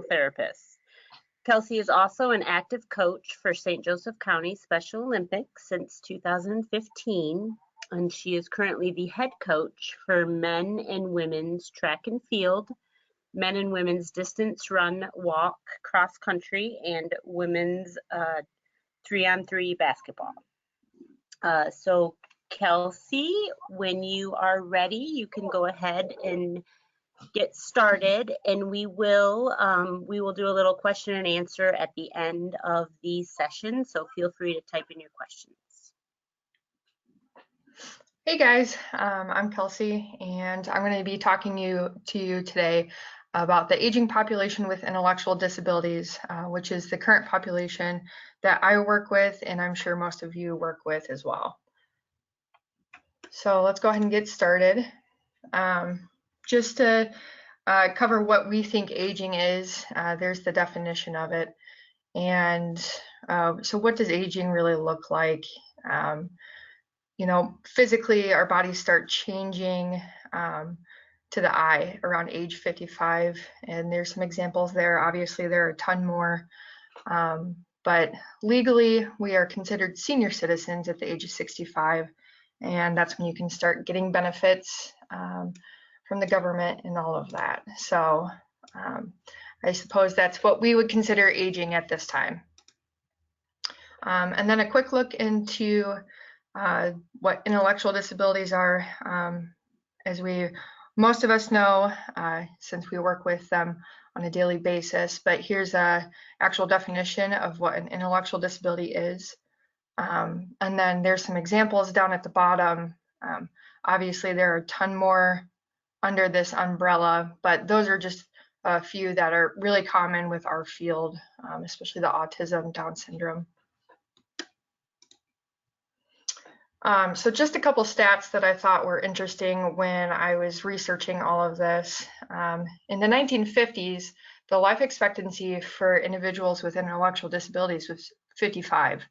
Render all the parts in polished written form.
therapist. Kelsey is also an active coach for St. Joseph County Special Olympics since 2015, and she is currently the head coach for men and women's track and field, men and women's distance run, walk, cross country, and women's 3-on-3 basketball. So Kelsey, when you are ready, you can go ahead and get started, and we will do a little question and answer at the end of the session, so feel free to type in your questions. Hey guys, I'm Kelsey, and I'm going to be talking to you today about the aging population with intellectual disabilities, which is the current population that I work with, and I'm sure most of you work with as well. So let's go ahead and get started. Just to cover what we think aging is, there's the definition of it. And so what does aging really look like? You know, physically our bodies start changing to the eye around age 55, and there's some examples there. Obviously there are a ton more, but legally we are considered senior citizens at the age of 65, and that's when you can start getting benefits from the government and all of that. So I suppose that's what we would consider aging at this time. And then a quick look into what intellectual disabilities are. As most of us know, since we work with them on a daily basis, but here's a actual definition of what an intellectual disability is. And then there's some examples down at the bottom. Obviously there are a ton more under this umbrella, but those are just a few that are really common with our field, especially the autism, Down syndrome. So just a couple stats that I thought were interesting when I was researching all of this. In the 1950s, the life expectancy for individuals with intellectual disabilities was 55,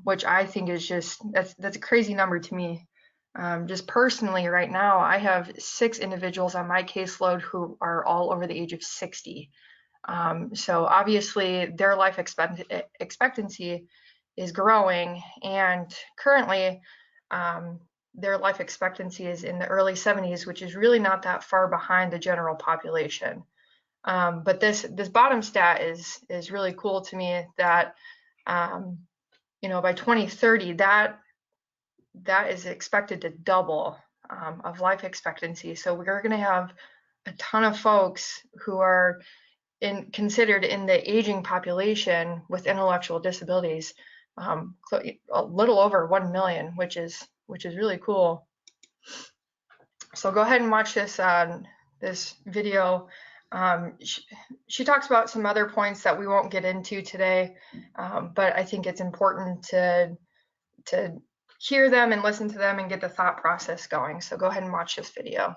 which I think is just, that's a crazy number to me. Just personally right now, I have 6 individuals on my caseload who are all over the age of 60. So obviously their life expectancy is growing, and currently their life expectancy is in the early 70s, which is really not that far behind the general population. But this bottom stat is really cool to me, that you know, by 2030 that is expected to double of life expectancy. So we're going to have a ton of folks who are considered in the aging population with intellectual disabilities, a little over 1 million, which is really cool. So go ahead and watch this this video. She talks about some other points that we won't get into today, but I think it's important to hear them and listen to them and get the thought process going. So go ahead and watch this video.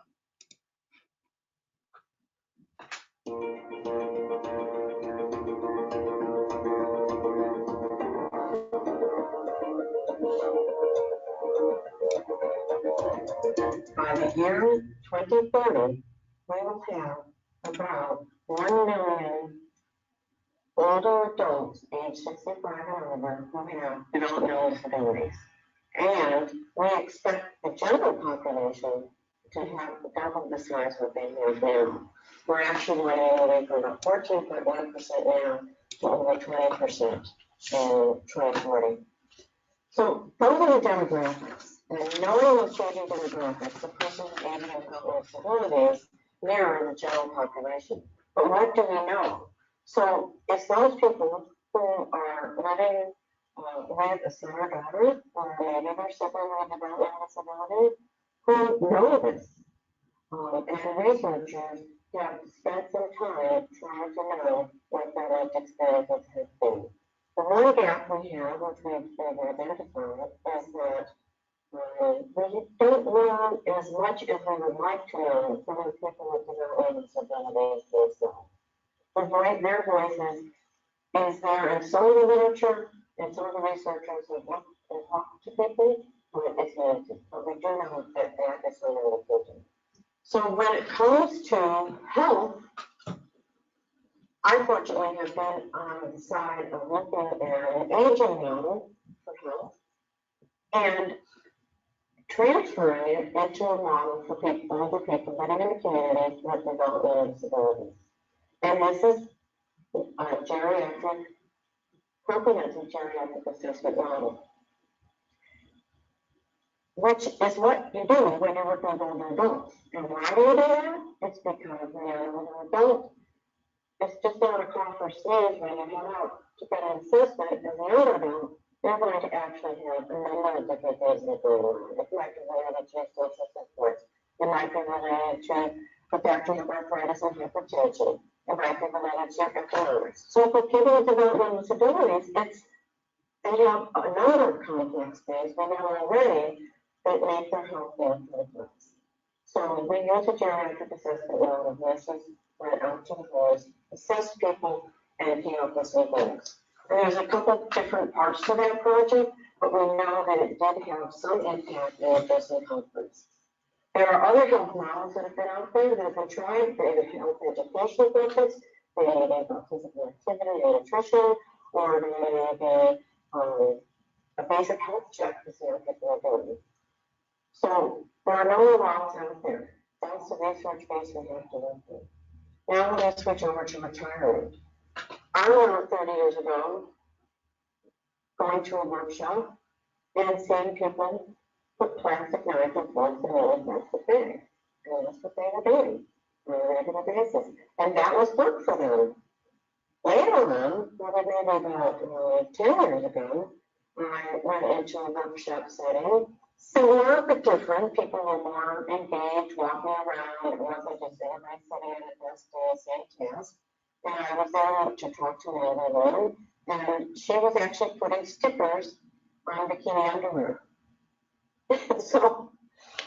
By the year 2030, we will have about 1 million older adults aged 65 and over who have developmental disabilities. And we expect the general population to have double the size what they have now. We're actually running away from about 14.1% now to over 20% in 2040. So those are the demographics. And knowing those changing demographics, the persons with aging and developmental disabilities mirror the general population. But what do we know? So it's those people who are living with a son or daughter, or maybe their sibling with a developmental disability, who know this. And researchers have spent some time trying to know what their life experiences have been. The one gap we have, which we've identified, is that we don't know as much as we would like to know from the people with developmental disabilities themselves. Their voices is there in some of the literature, and some of the researchers have looked and talked to people, but it's limited. But we do know that that is really important. So when it comes to health, I fortunately have been on the side of looking at an aging model for health and transferring it into a model for people, older people living in the community with developmental disabilities. And this is a geriatric, comprehensive geriatric assessment model, which is what you do when you're working with older adults. And why do you do that? It's because when you're an older adult, it's just not a call for sneeze when you head out to get an assessment as an older adult. They're going to actually have a number of different things that go on. It might be related to social supports. It might be related to the fact you have arthritis and hypertension. It might be related to economics. So for people with developmental disabilities, they have a number of complex things we know already that make their health more complex. So we use a geriatric assessment model. This is went out to the boards, assess people, and came up with some things. And there's a couple different parts to that project, but we know that it did have some impact in addressing health risks. There are other health models that have been out there that have been tried for either health educational purposes, they may be about physical activity and nutrition, or they may be a basic health check to see how people are doing. So there are no models out there. That's the research base we have to work with. Now let's switch over to retirement. I remember 30 years ago going to a workshop and seeing people put plastic knives and forks in a plastic bag. And that's what they were doing on a regular basis. And that was work for them. Later on, maybe about 10 years ago, I went into a workshop setting, similar but different. People were more engaged, walking around. It wasn't just everybody sitting at a desk doing the same task. And I was there to talk to another woman, and she was actually putting stickers on bikini underwear. So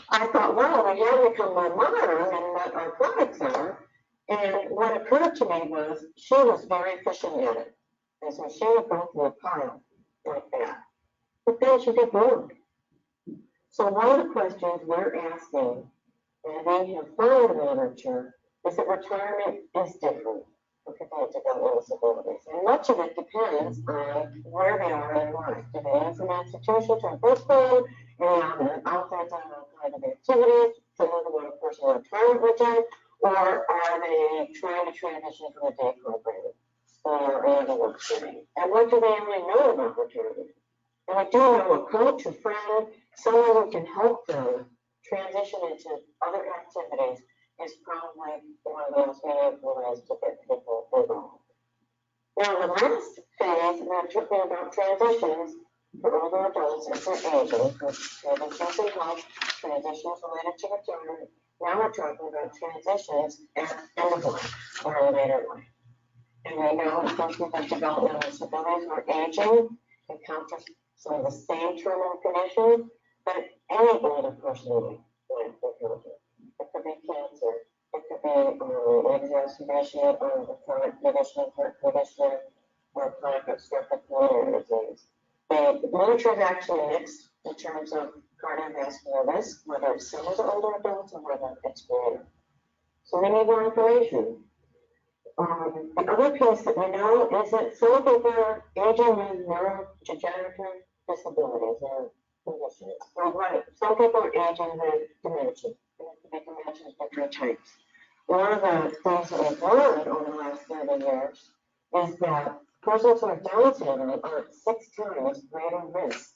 I thought, well, we have become more modern and what our products are. And what occurred to me was she was very efficient at it. And so she would go through a pile like that. But then she did more. So one of the questions we're asking, and we have found in the literature, is that retirement is different for people with developmental disabilities. And much of it depends on where they are in life. Do they live from institution to a birth home, and out there doing all kinds of activities, similar to what a person in retirement would do, or are they trying to transition from a day program or another work setting? And what do they really know about retirement? And I do know a coach, a friend, someone who can help them transition into other activities is probably one of the most meaningful ways to get people involved. Now, the last phase, we're talking about transitions for older adults as they're aging, transitions in health, transitions related to retirement. Now we're talking about transitions at end of life or later life. And we know that persons with developmental disabilities or aging encounter some of the same terminal conditions that any older person might encounter. It could be cancer, it could be an exacerbation of a chronic condition, heart condition, or chronic obstructive pulmonary disease. The literature is actually mixed in terms of cardiovascular risk, whether it's similar to older adults or whether it's greater. So we need more information. The other piece that we know is that some people are aging with neurodegenerative disabilities or conditions. Some people are aging with dementia. Dementia is different types. One of the things that we've learned over the last 30 years is that persons with Down syndrome are 6 times greater risk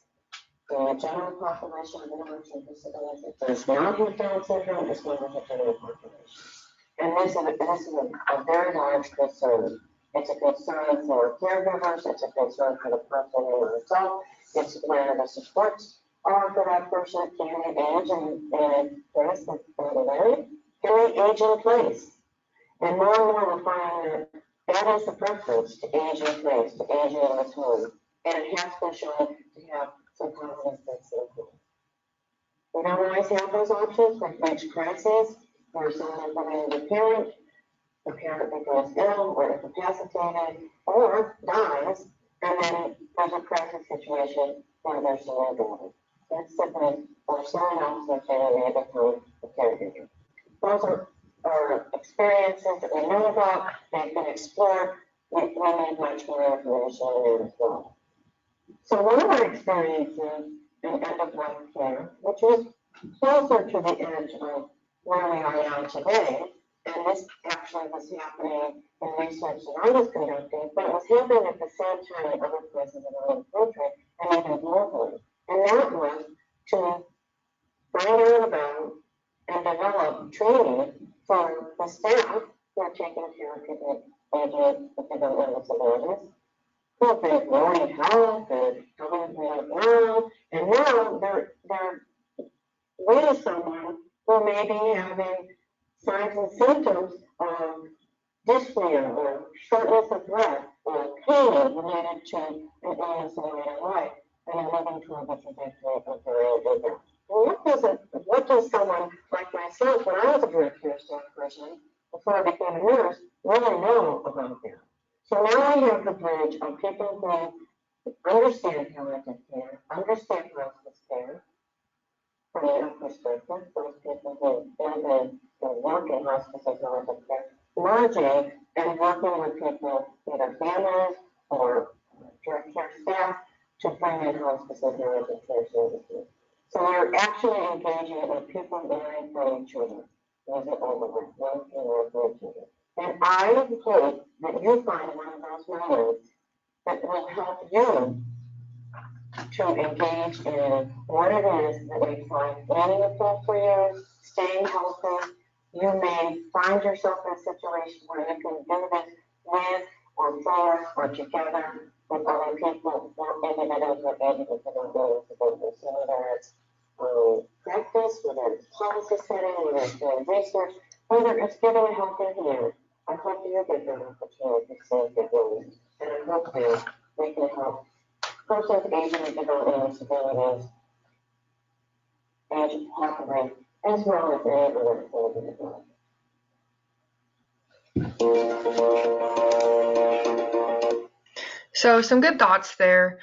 than the general population of intellectual disabilities that does not have Down syndrome as well as the general population. And this is a very large concern. It's a concern for caregivers, it's a concern for the person himself, it's where the supports are for that person. Can they age and place the familiarity? Can they age in place? And more we're finding that is the preference, to age in place, to age in one's home. And it has been shown to have some positive symptoms. We don't always have those options, like each crisis, where someone is living with a parent, the parent becomes ill or incapacitated or dies, and then there's a crisis situation where there's no ability. That's sibling or someone else in the family may become a caregiver. Those are are experiences that we know about, they've been explored. We need much more information there as well. So one of our experiences in end-of-life care, which was closer to the edge of where we are now today, and this actually was happening in research that I was conducting, but it was happening at the same time in other places around the country and even globally. And that was to find out about and develop training for the staff who are taking care of people aging with developmental disabilities, who have been growing health and helping them around, and now they're with someone who may be having signs and symptoms of dyspnea or shortness of breath or pain related to an illness in later life, and are moving toward the trajectory of their own death. What does someone like myself, when I was a direct care staff person, before I became a nurse, really know about that? So now we have the bridge of people who understand palliative care, understand hospice care, from a perspective, those people who live in work in hospice as palliative care, merging and working with people, either families or direct care staff, to bring in hospice and palliative care services. So we're actually engaging with people caring for children. Those are older ones, young and for children. And I hope that you find one of those moments that will help you to engage in what it is that we find meaningful for you, staying healthy. You may find yourself in a situation where you can do this with or for or together with other people or individuals or entities that are doing disabilities. So whether it's practice, whether it's policy setting, whether it's doing research, whether it's giving a helping hand, I hope you get that opportunity to say good things. And I hope that we can help persons aging with developmental disabilities age happily, as well as any other older adults. So some good thoughts there.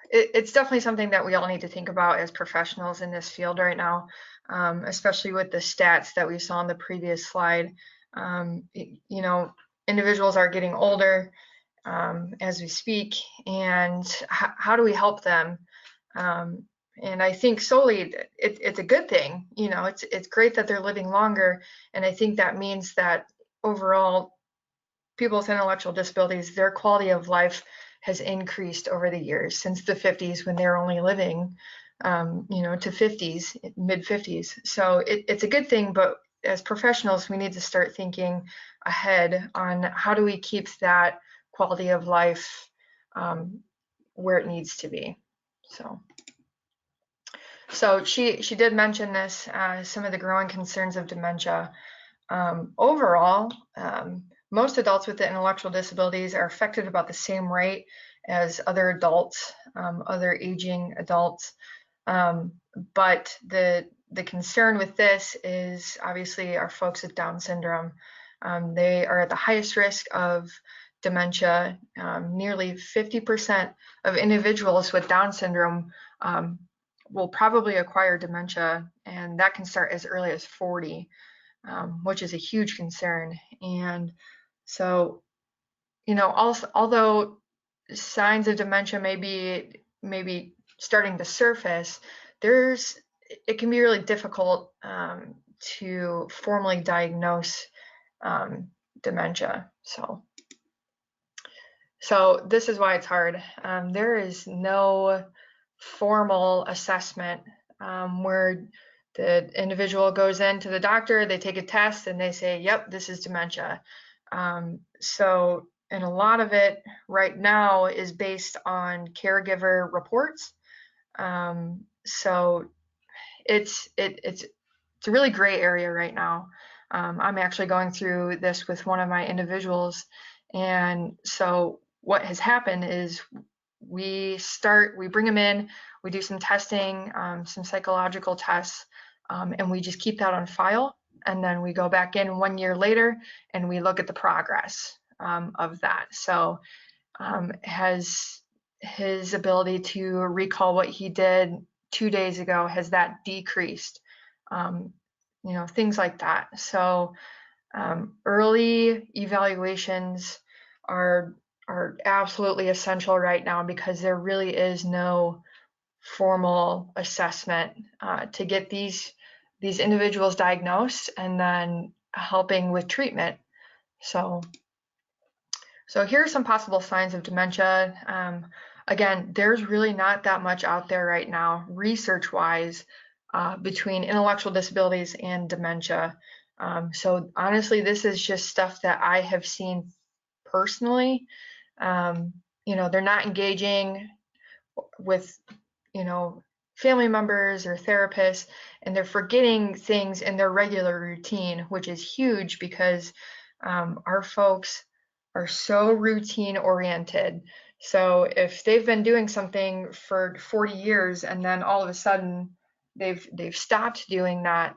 It's definitely something that we all need to think about as professionals in this field right now, especially with the stats that we saw on the previous slide. You know, individuals are getting older as we speak, and how do we help them? And I think solely it's a good thing. You know, it's great that they're living longer, and I think that means that overall, people with intellectual disabilities, their quality of life has increased over the years since the 50s when they're only living, you know, to 50s, mid 50s. So it's a good thing, but as professionals, we need to start thinking ahead on how do we keep that quality of life where it needs to be. So she did mention this, some of the growing concerns of dementia. Overall, most adults with intellectual disabilities are affected about the same rate as other adults, other aging adults. But the concern with this is obviously our folks with Down syndrome. They are at the highest risk of dementia. Nearly 50% of individuals with Down syndrome will probably acquire dementia, and that can start as early as 40. Which is a huge concern. And so, you know, also, although signs of dementia may be starting to surface, it can be really difficult to formally diagnose dementia. So this is why it's hard. There is no formal assessment where the individual goes into the doctor, they take a test, and they say, yep, this is dementia. And a lot of it right now is based on caregiver reports. So it's a really gray area right now. I'm actually going through this with one of my individuals. And so what has happened is we bring them in, we do some testing, some psychological tests, and we just keep that on file. And then we go back in 1 year later and we look at the progress of that. So has his ability to recall what he did 2 days ago, has that decreased? things like that. So early evaluations are absolutely essential right now, because there really is no formal assessment to get these individuals diagnosed and then helping with treatment. So here are some possible signs of dementia. Again, there's really not that much out there right now, research-wise, between intellectual disabilities and dementia. So honestly, this is just stuff that I have seen personally. They're not engaging with, family members or therapists, and they're forgetting things in their regular routine, which is huge, because our folks are so routine oriented. So if they've been doing something for 40 years and then all of a sudden they've stopped doing that,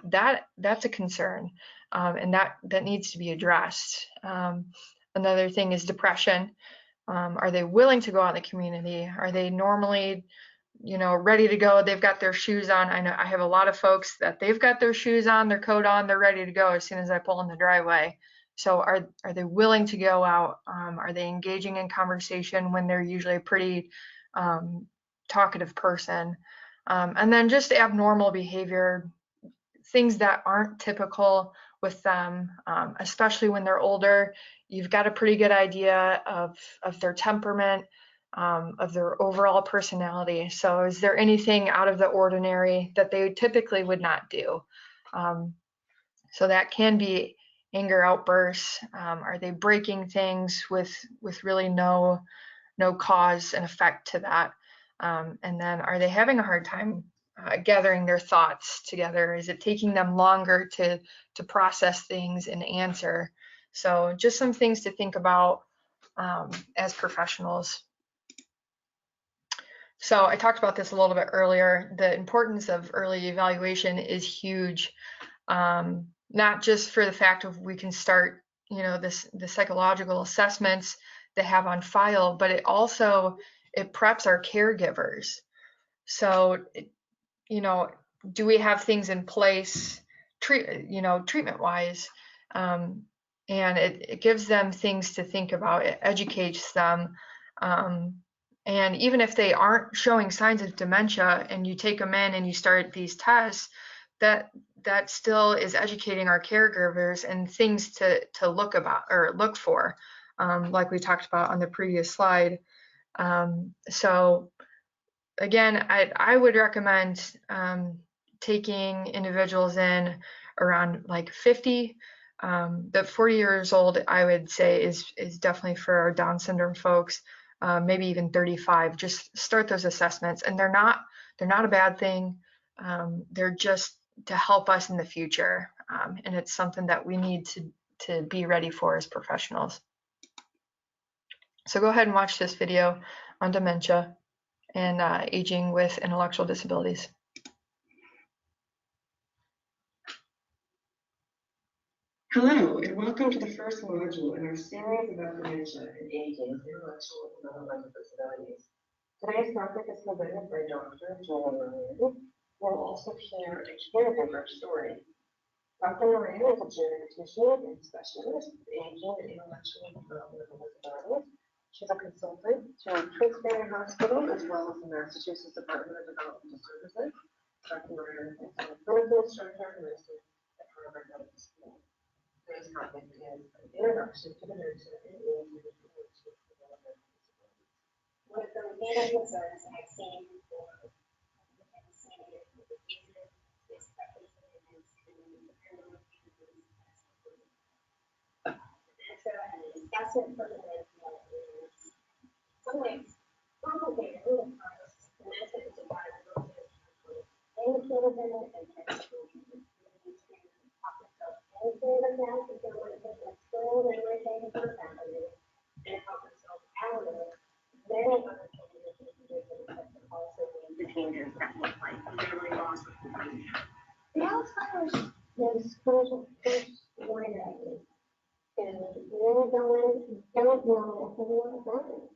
that's a concern, and that needs to be addressed. Another thing is depression. Are they willing to go out in the community? Are they normally, ready to go? They've got their shoes on. I know I have a lot of folks that they've got their shoes on, their coat on, they're ready to go as soon as I pull in the driveway. So are they willing to go out? Are they engaging in conversation when they're usually a pretty talkative person? And then just abnormal behavior, things that aren't typical with them, especially when they're older. You've got a pretty good idea of their temperament, of their overall personality. So is there anything out of the ordinary that they typically would not do? So that can be anger outbursts. Are they breaking things with really no cause and effect to that? And then are they having a hard time gathering their thoughts together? Is it taking them longer to process things and answer? So just some things to think about as professionals. So I talked about this a little bit earlier. The importance of early evaluation is huge, not just for the fact of we can start, the psychological assessments they have on file, but it preps our caregivers. So, do we have things in place, treatment wise? And it gives them things to think about. It educates them. And even if they aren't showing signs of dementia and you take them in and you start these tests, that still is educating our caregivers and things to look for, like we talked about on the previous slide. So again, I would recommend taking individuals in around like 50. The 40 years old, I would say, is definitely for our Down syndrome folks. Maybe even 35. Just start those assessments, and they're not a bad thing. They're just to help us in the future, and it's something that we need to be ready for as professionals. So go ahead and watch this video on dementia and aging with intellectual disabilities. Hello, and welcome to the first module in our series about dementia and aging with intellectual and developmental disabilities. Today's topic is presented by Dr. Julie Moran, who will also share a caregiver story. Dr. Moran is a geriatrician and specialist with aging and intellectual and developmental disabilities. She's a consultant to Tewksbury Hospital as well as the Massachusetts Department of Developmental Services. Dr. Moran is a clinical instructor and nursing at Harvard Medical School. Today's topic is an introduction to dementia and aging with intellectual and developmental disabilities. One of the main concerns I've seen for assessment for dementia is some ways complicated because dementia is divided into independent and independent. You need to talk yourself into the fact that you're going to take experience and everything that's happening and help yourself out of many other changes that can also lead to changes that look like memory loss or confusion. The Alzheimer's is first one day. And really don't know a whole lot about it.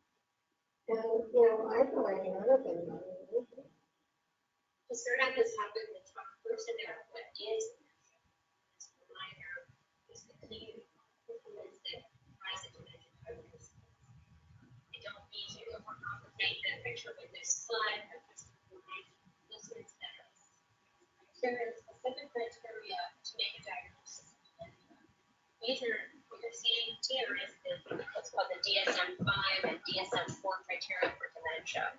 And, I feel like another thing about it. To start out this topic, let's talk first about what is dementia. show you this slide. This is specific criteria to make a diagnosis. These are what you're seeing here is what's called the DSM-5 and DSM-4 criteria for dementia.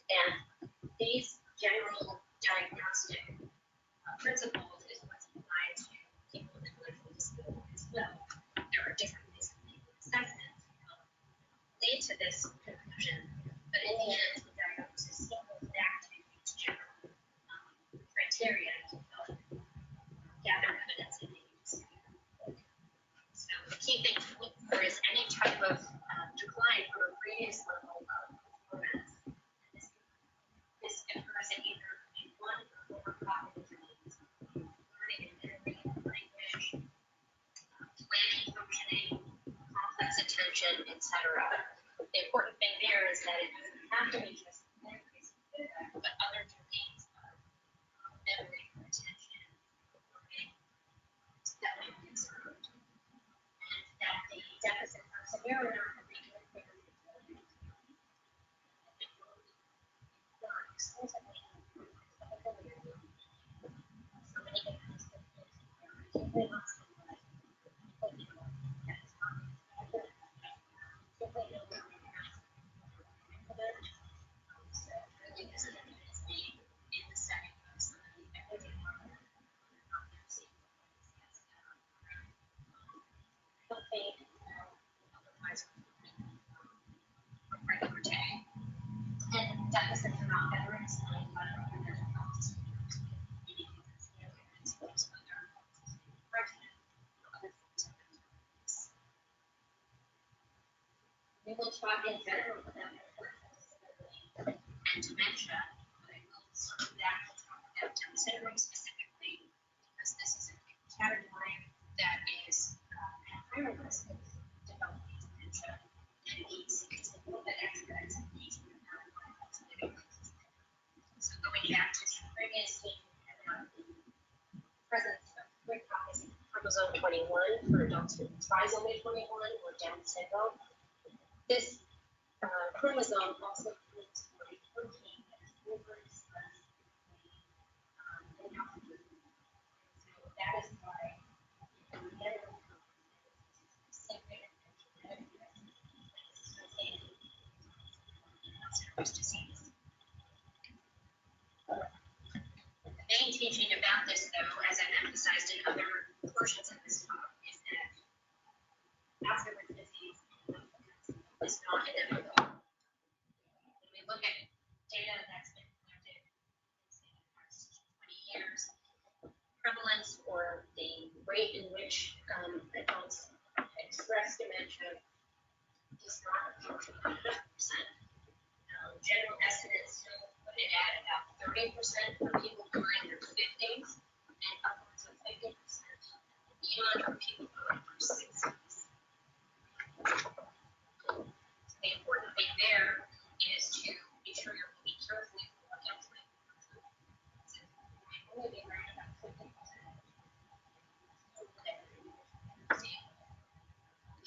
And these general diagnostic principles is what's applied to people with intellectual disabilities as well. There are different ways of making assessments that lead to this conclusion, but in the end, the diagnosis still goes back to these general criteria to help gather evidence and make a decision. So the key thing to look for is any type of decline from a previous level of performance. This occurs in either one or more cognitive domains, learning and memory, language, planning, functioning, complex attention, etc. The important thing there is that it doesn't have to be just memory, but other domains of memory, attention, learning that might be observed. And that the deficit are severe enough that they can quickly and deficits are not better explained by other mental health disorders. We will talk in general about disability and dementia, but I will circle back to talk about Down syndrome specifically, because this is a category that is at higher risk of developing dementia and needs a little bit extra expertise. So going back to some previously about the presence of three copies of chromosome 21 for adults with trisomy 21 or Down syndrome. This chromosome also codes for a protein that is overexpressed in alpha. So that is why specific genetic disease. The main teaching about this, though, as I've emphasized in other portions of this talk, is that Alzheimer's disease is not inevitable. When we look at data that's been collected in the past 20 years, prevalence or the rate in which adults express dementia does not approach 100%. General estimates put it at about 30% for people who are in their 50s and upwards of 50% beyond for people who are in their 60s. The important thing there is to be sure you're looking carefully for what else might be present. So only be around about 50%.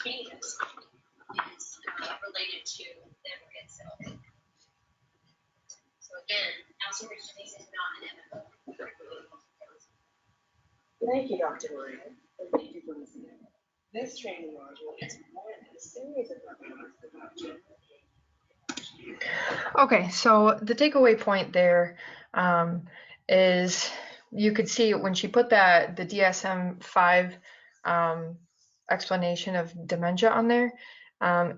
Changes is related to memory itself. So again, Alzheimer's disease is not inevitable. Thank you, Dr. Ryan, and thank you for listening. This training module is one in a series of webinars about general. Okay, so the takeaway point there is you could see when she put the DSM-5 explanation of dementia on there,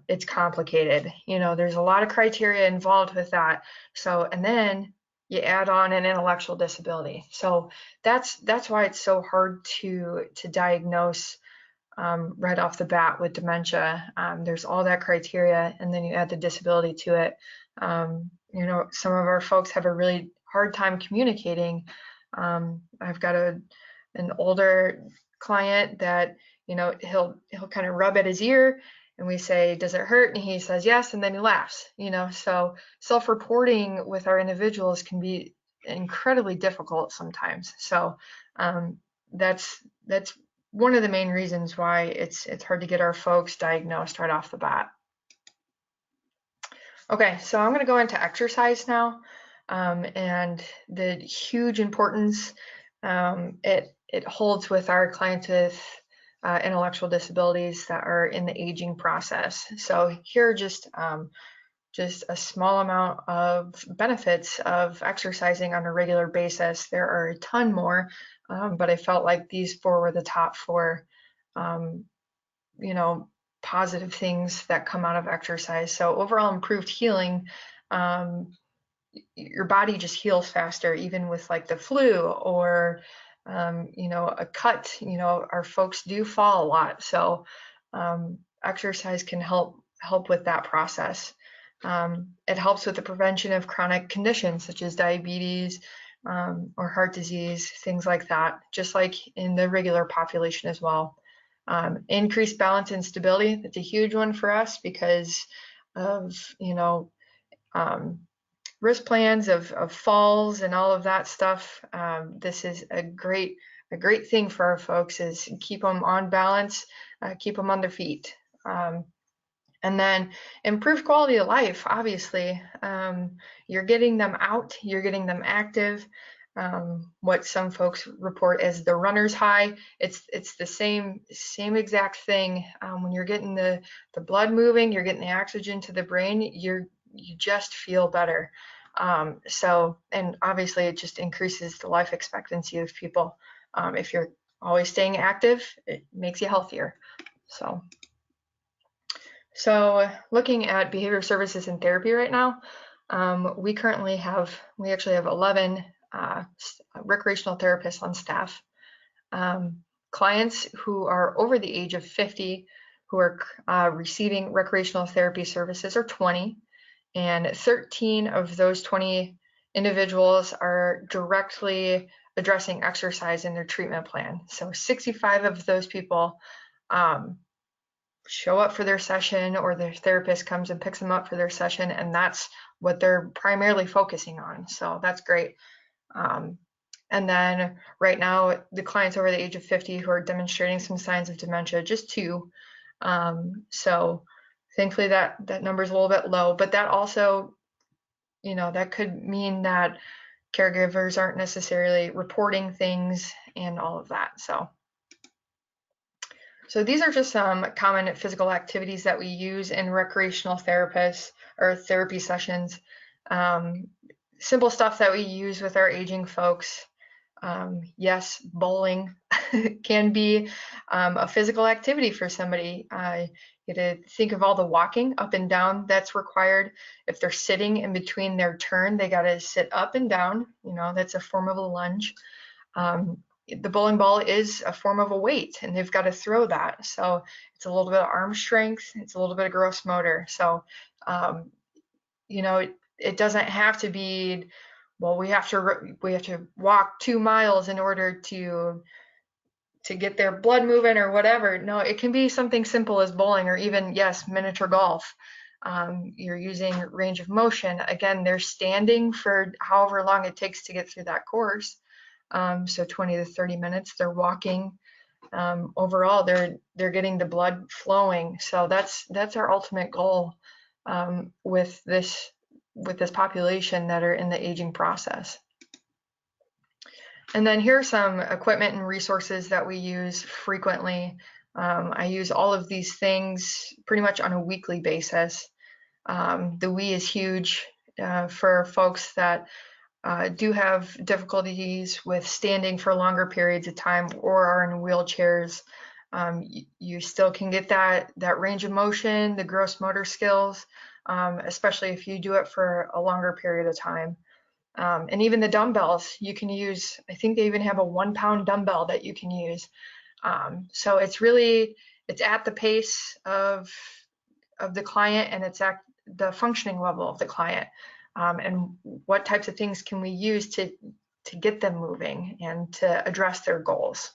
it's complicated. You know, there's a lot of criteria involved with that. So, and then you add on an intellectual disability. So that's why it's so hard to diagnose right off the bat with dementia. There's all that criteria, and then you add the disability to it. You know, some of our folks have a really hard time communicating. I've got an older client that, you know, he'll kind of rub at his ear, and we say, "Does it hurt?" And he says yes, and then he laughs. You know, so self-reporting with our individuals can be incredibly difficult sometimes. So that's one of the main reasons why it's hard to get our folks diagnosed right off the bat. Okay, so I'm going to go into exercise now, and the huge importance it holds with our clients with intellectual disabilities that are in the aging process. So here are just a small amount of benefits of exercising on a regular basis. There are a ton more, but I felt like these four were the top four, you know, positive things that come out of exercise. So overall improved healing, your body just heals faster, even with like the flu or, you know, a cut. You know, our folks do fall a lot. So exercise can help with that process. It helps with the prevention of chronic conditions such as diabetes or heart disease, things like that, just like in the regular population as well. Increased balance and stability, that's a huge one for us because of, you know, risk plans of falls and all of that stuff. This is a great thing for our folks, is keep them on balance, keep them on their feet. And then improve quality of life, obviously. You're getting them out, you're getting them active. What some folks report as the runner's high, it's the same exact thing. When you're getting the blood moving, you're getting the oxygen to the brain, you just feel better. So, and obviously it just increases the life expectancy of people. If you're always staying active, it makes you healthier. So looking at behavior services and therapy right now, we actually have 11 recreational therapists on staff. Clients who are over the age of 50 who are receiving recreational therapy services are 20, and 13 of those 20 individuals are directly addressing exercise in their treatment plan. So 65 of those people show up for their session, or their therapist comes and picks them up for their session, and that's what they're primarily focusing on. So that's great. And then right now, the clients over the age of 50 who are demonstrating some signs of dementia, just 2. So thankfully that number is a little bit low, but that also, you know, that could mean that caregivers aren't necessarily reporting things and all of that. So these are just some common physical activities that we use in recreational therapists or therapy sessions. Simple stuff that we use with our aging folks. Yes, bowling can be a physical activity for somebody. You got to think of all the walking up and down that's required. If they're sitting in between their turn, they got to sit up and down. You know, that's a form of a lunge. The bowling ball is a form of a weight, and they've got to throw that. So it's a little bit of arm strength. It's a little bit of gross motor. So, you know, it doesn't have to be, well, we have to walk 2 miles in order to get their blood moving or whatever. No, it can be something simple as bowling, or even, yes, miniature golf. You're using range of motion. Again, they're standing for however long it takes to get through that course. So 20 to 30 minutes, they're walking. Overall, they're getting the blood flowing. So that's our ultimate goal with this population that are in the aging process. And then here are some equipment and resources that we use frequently. I use all of these things pretty much on a weekly basis. The Wii is huge for folks that do have difficulties with standing for longer periods of time or are in wheelchairs. You still can get that range of motion, the gross motor skills, especially if you do it for a longer period of time. And even the dumbbells you can use. I think they even have a 1-pound dumbbell that you can use. So it's at the pace of the client, and it's at the functioning level of the client. And what types of things can we use to get them moving and to address their goals.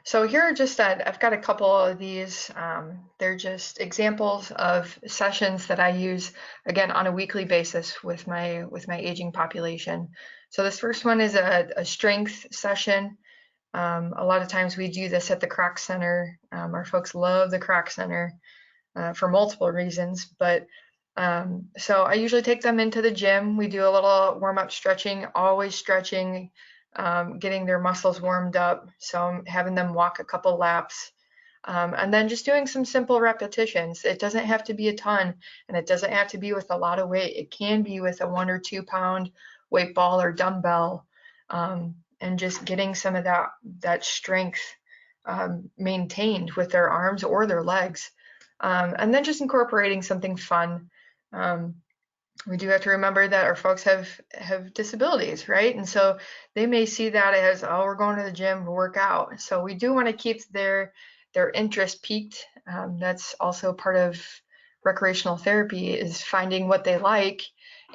So here are just I've got a couple of these. They're just examples of sessions that I use, again, on a weekly basis with my aging population. So this first one is a strength session. A lot of times we do this at the Croc Center. Our folks love the Croc Center. for multiple reasons. But so I usually take them into the gym. We do a little warm-up stretching, always stretching, getting their muscles warmed up. So I'm having them walk a couple laps. And then just doing some simple repetitions. It doesn't have to be a ton, and it doesn't have to be with a lot of weight. It can be with a 1 or 2 pound weight ball or dumbbell, and just getting some of that strength maintained with their arms or their legs. And then just incorporating something fun. We do have to remember that our folks have disabilities, right? And so they may see that as, oh, we're going to the gym to work out. So we do want to keep their interest peaked. That's also part of recreational therapy, is finding what they like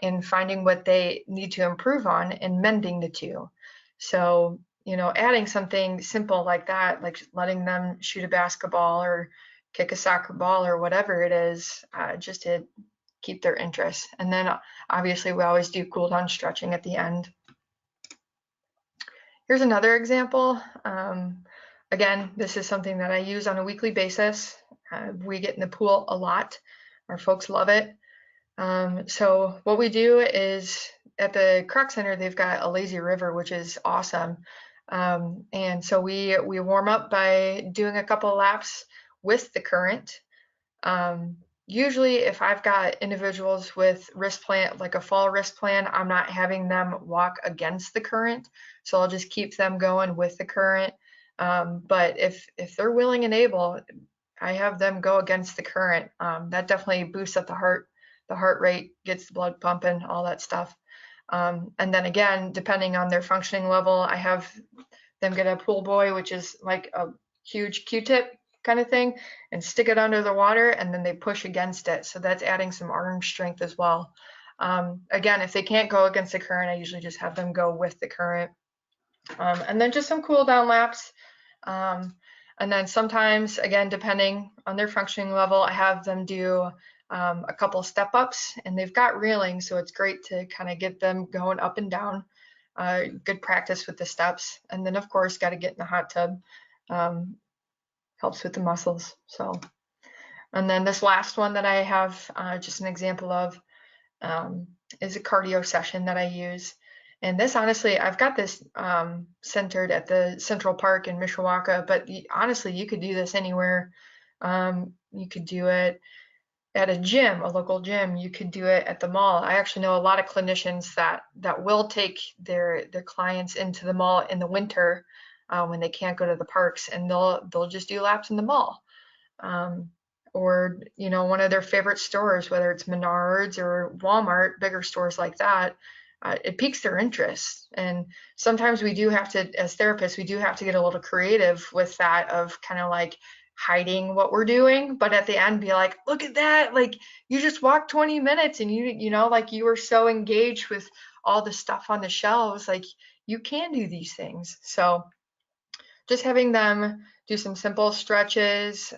and finding what they need to improve on and mending the two. So, you know, adding something simple like that, like letting them shoot a basketball or kick a soccer ball or whatever it is, just to keep their interest. And then obviously we always do cool down stretching at the end. Here's another example. Again, this is something that I use on a weekly basis. We get in the pool a lot. Our folks love it. So what we do is, at the Croc Center, they've got a lazy river, which is awesome. And so we warm up by doing a couple laps with the current. Usually if I've got individuals with wrist plan, like a fall wrist plan, I'm not having them walk against the current. So I'll just keep them going with the current. But if they're willing and able, I have them go against the current. That definitely boosts up the heart rate, gets the blood pumping, all that stuff. And then again, depending on their functioning level, I have them get a pool boy, which is like a huge Q-tip kind of thing, and stick it under the water, and then they push against it. So that's adding some arm strength as well. Again, if they can't go against the current, I usually just have them go with the current. And then just some cool down laps. And then sometimes, again, depending on their functioning level, I have them do a couple step ups, and they've got reeling, so it's great to kind of get them going up and down. Good practice with the steps. And then of course, got to get in the hot tub. Helps with the muscles. So, and then this last one that I have just an example of is a cardio session that I use. And this, honestly, I've got this centered at the Central Park in Mishawaka, but honestly, you could do this anywhere. You could do it at a gym, a local gym. You could do it at the mall. I actually know a lot of clinicians that will take their clients into the mall in the winter when they can't go to the parks, and they'll just do laps in the mall. Or, you know, one of their favorite stores, whether it's Menards or Walmart, bigger stores like that, it piques their interest. And sometimes we do have to, as therapists, we do have to get a little creative with that, of kind of like hiding what we're doing, but at the end be like, look at that, like you just walked 20 minutes and you know, like you were so engaged with all the stuff on the shelves, like you can do these things. So just having them do some simple stretches,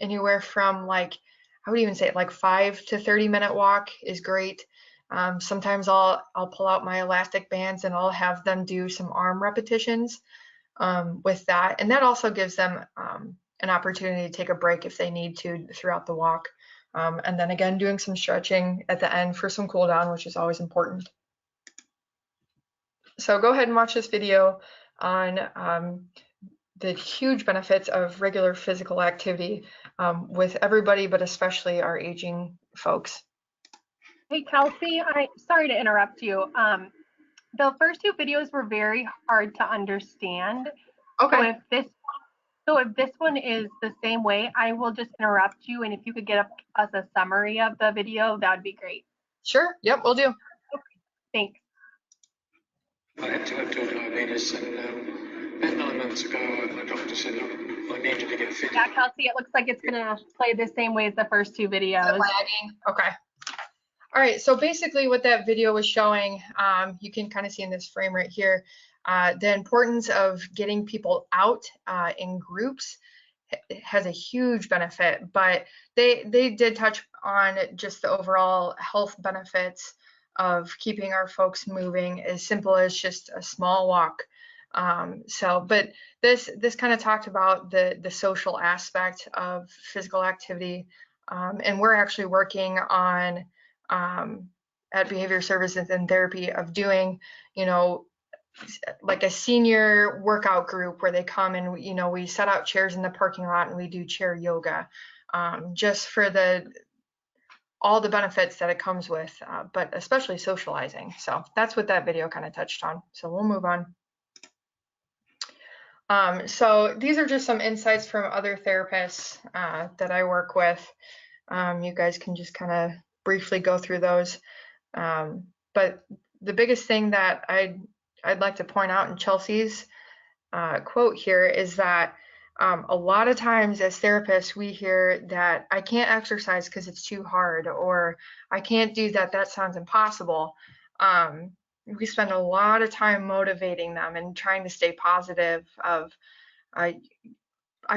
anywhere from like, I would even say like 5 to 30-minute walk is great. Sometimes I'll pull out my elastic bands and I'll have them do some arm repetitions with that. And that also gives them an opportunity to take a break if they need to throughout the walk. And then again, doing some stretching at the end for some cool down, which is always important. So go ahead and watch this video on the huge benefits of regular physical activity with everybody, but especially our aging folks. Hey, Kelsey, sorry to interrupt you. The first 2 videos were very hard to understand. Okay. So if this one is the same way, I will just interrupt you, and if you could get us a summary of the video, that would be great. Sure. Yep, we'll do. Okay. Thanks. I had type 2 diabetes, and about 9 months ago, my doctor said, look, I needed to get fit. Yeah, Kelsey, it looks like it's gonna play the same way as the first 2 videos. Lagging? Okay. All right, so basically what that video was showing, you can kind of see in this frame right here, the importance of getting people out in groups has a huge benefit, but they did touch on just the overall health benefits of keeping our folks moving, as simple as just a small walk. But this kind of talked about the social aspect of physical activity, And we're actually working on at Behavior Services and Therapy of doing, you know, like a senior workout group where they come and, you know, we set out chairs in the parking lot and we do chair yoga, just for all the benefits that it comes with, but especially socializing. So that's what that video kind of touched on. So we'll move on. So these are just some insights from other therapists that I work with. You guys can just kind of briefly go through those. But the biggest thing that I'd like to point out in Chelsea's quote here is that a lot of times as therapists, we hear that I can't exercise because it's too hard, or I can't do that, that sounds impossible. We spend a lot of time motivating them and trying to stay positive of, I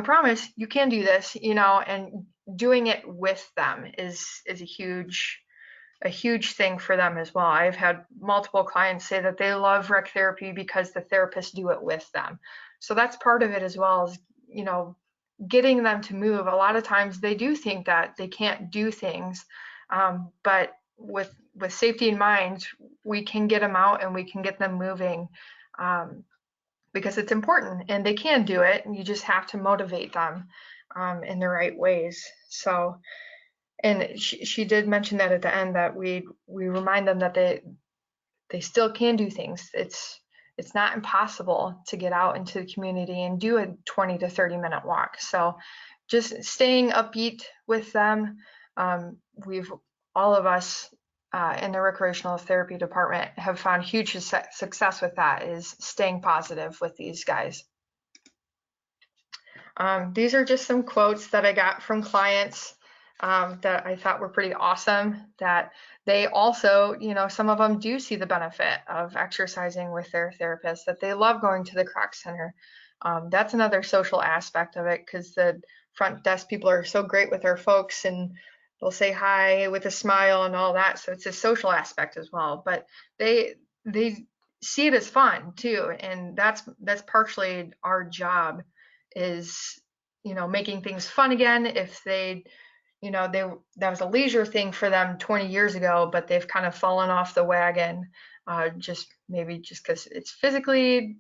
promise you can do this, you know, and doing it with them is a huge thing for them as well. I've had multiple clients say that they love rec therapy because the therapists do it with them. So that's part of it as well, as, you know, getting them to move. A lot of times they do think that they can't do things, but with safety in mind, we can get them out and we can get them moving, because it's important and they can do it, and you just have to motivate them in the right ways. So, and she did mention that at the end, that we remind them that they still can do things. It's not impossible to get out into the community and do a 20 to 30 minute walk. So just staying upbeat with them. All of us in the recreational therapy department have found huge success with that, is staying positive with these guys. These are just some quotes that I got from clients that I thought were pretty awesome, that they also, you know, some of them do see the benefit of exercising with their therapist, that they love going to the Croc Center. That's another social aspect of it, because the front desk people are so great with our folks and they'll say hi with a smile and all that. So it's a social aspect as well, but they see it as fun too. And that's partially our job, is, you know, making things fun again. If they, you know, that was a leisure thing for them 20 years ago, but they've kind of fallen off the wagon, just because it's physically,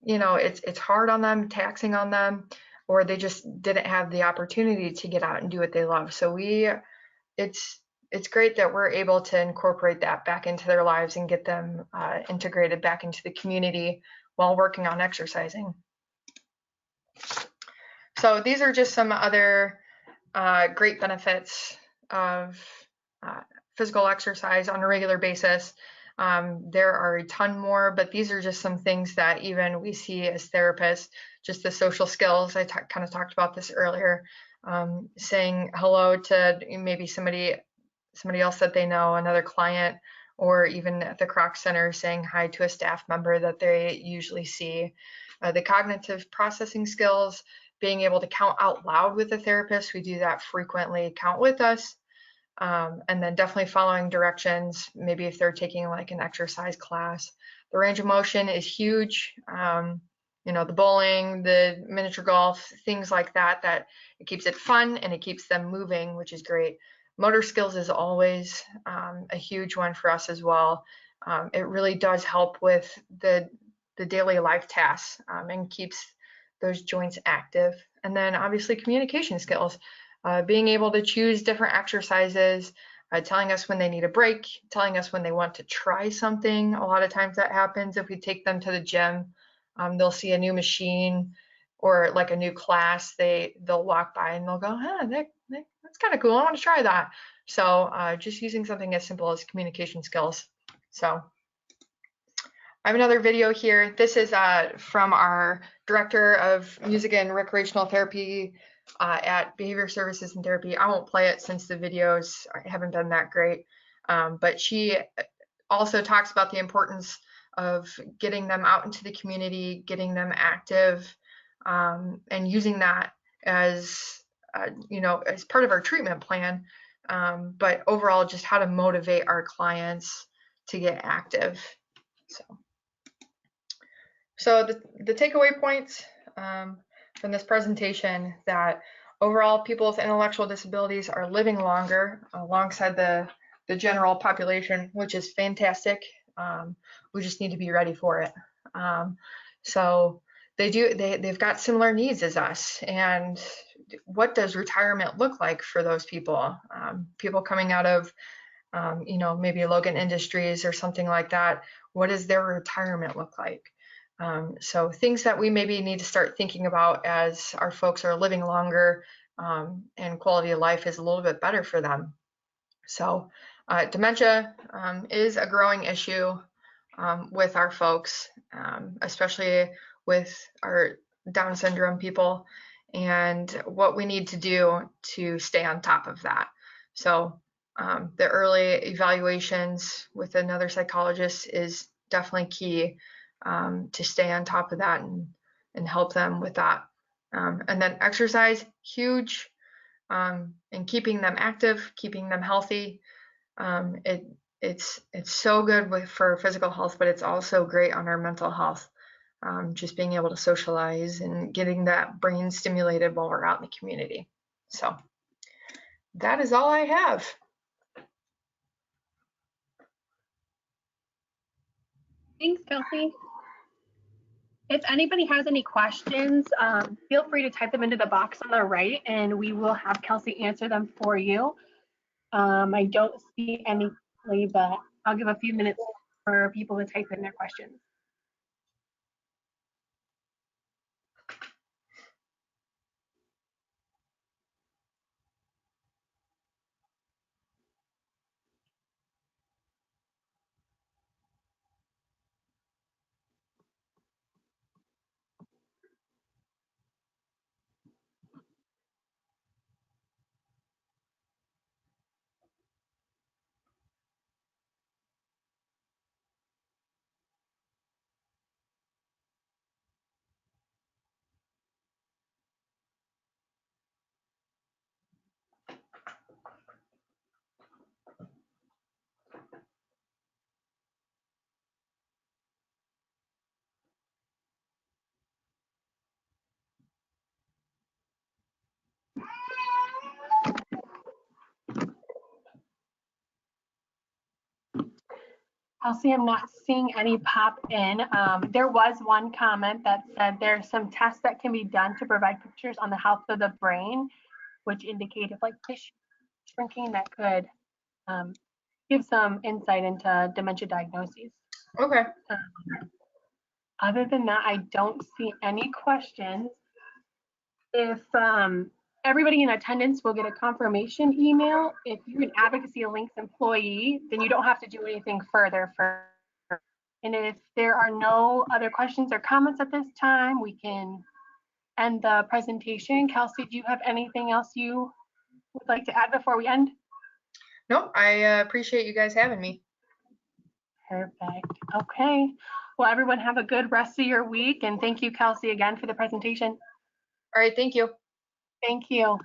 you know, it's hard on them, taxing on them, or they just didn't have the opportunity to get out and do what they love. So it's great that we're able to incorporate that back into their lives and get them integrated back into the community while working on exercising. So these are just some other great benefits of physical exercise on a regular basis. There are a ton more, but these are just some things that even we see as therapists, just the social skills. I kind of talked about this earlier, saying hello to maybe somebody else that they know, another client, or even at the Croc Center, saying hi to a staff member that they usually see. The cognitive processing skills, being able to count out loud with a therapist. We do that frequently, count with us. And then definitely following directions, maybe if they're taking like an exercise class. The range of motion is huge. You know, the bowling, the miniature golf, things like that, that it keeps it fun and it keeps them moving, which is great. Motor skills is always a huge one for us as well. It really does help with the daily life tasks, and keeps those joints active. And then obviously communication skills, being able to choose different exercises, telling us when they need a break, telling us when they want to try something. A lot of times that happens if we take them to the gym. They'll see a new machine or like a new class, they'll walk by and they'll go, that's kind of cool, I want to try that. So just using something as simple as communication skills. So I have another video here. This is from our director of music and recreational therapy at Behavior Services and Therapy. I won't play it since the videos haven't been that great, but she also talks about the importance of getting them out into the community, getting them active, and using that as you know, as part of our treatment plan, but overall just how to motivate our clients to get active. So the takeaway points from this presentation, that Overall, people with intellectual disabilities are living longer alongside the general population, which is fantastic. We just need to be ready for it. So they've got similar needs as us. And what does retirement look like for those people? People coming out of, maybe Logan Industries or something like that. What does their retirement look like? So things that we maybe need to start thinking about as our folks are living longer, and quality of life is a little bit better for them. So dementia is a growing issue with our folks, especially with our Down syndrome people, and what we need to do to stay on top of that. So the early evaluations with another psychologist is definitely key to stay on top of that and help them with that. And then exercise, huge, and keeping them active, keeping them healthy. It's so good for physical health, but it's also great on our mental health. Just being able to socialize and getting that brain stimulated while we're out in the community. So that is all I have. Thanks, Kelsey. If anybody has any questions, feel free to type them into the box on the right, and we will have Kelsey answer them for you. I don't see any, but I'll give a few minutes for people to type in their questions. Kelsey, I'm not seeing any pop in. There was one comment that said there's some tests that can be done to provide pictures on the health of the brain, which indicate if like tissue shrinking that could give some insight into dementia diagnoses. Okay. Other than that, I don't see any questions. If everybody in attendance will get a confirmation email, if you're an Advocacy Links employee, then you don't have to do anything further. And if there are no other questions or comments at this time, we can end the presentation. Kelsey, do you have anything else you would like to add before we end? No, I appreciate you guys having me. Perfect. Okay. Well, everyone have a good rest of your week. And thank you, Kelsey, again for the presentation. All right. Thank you. Thank you.